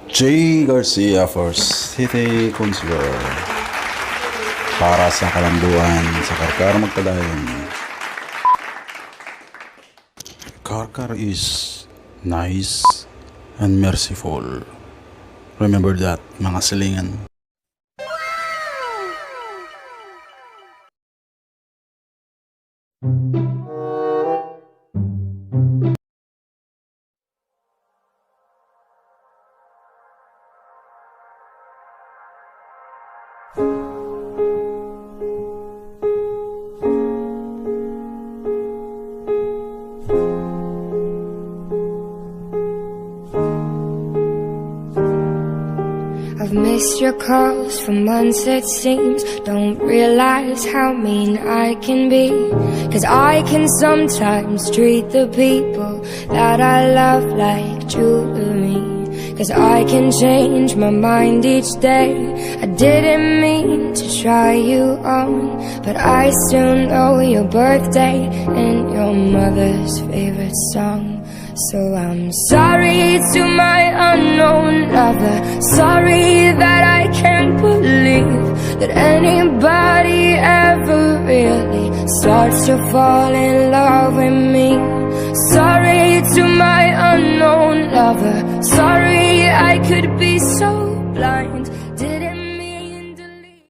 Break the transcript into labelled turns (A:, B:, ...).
A: Jay Garcia for City Councilor para sa Kalanduan sa Karkar Magpadayon. Karkar is nice and merciful. Remember that, mga silingan.
B: I've missed your calls for months it seems. Don't realize how mean I can be, 'cause I can sometimes treat the people that I love like jewelry. 'Cause I can change my mind each day. I didn't mean to try you on, but I still know your birthday and your mother's favorite song. So I'm sorry to my unknown lover. Sorry that I can't believe that anybody ever really starts to fall in love with me. Sorry to my unknown lover. Sorry I could be so blind.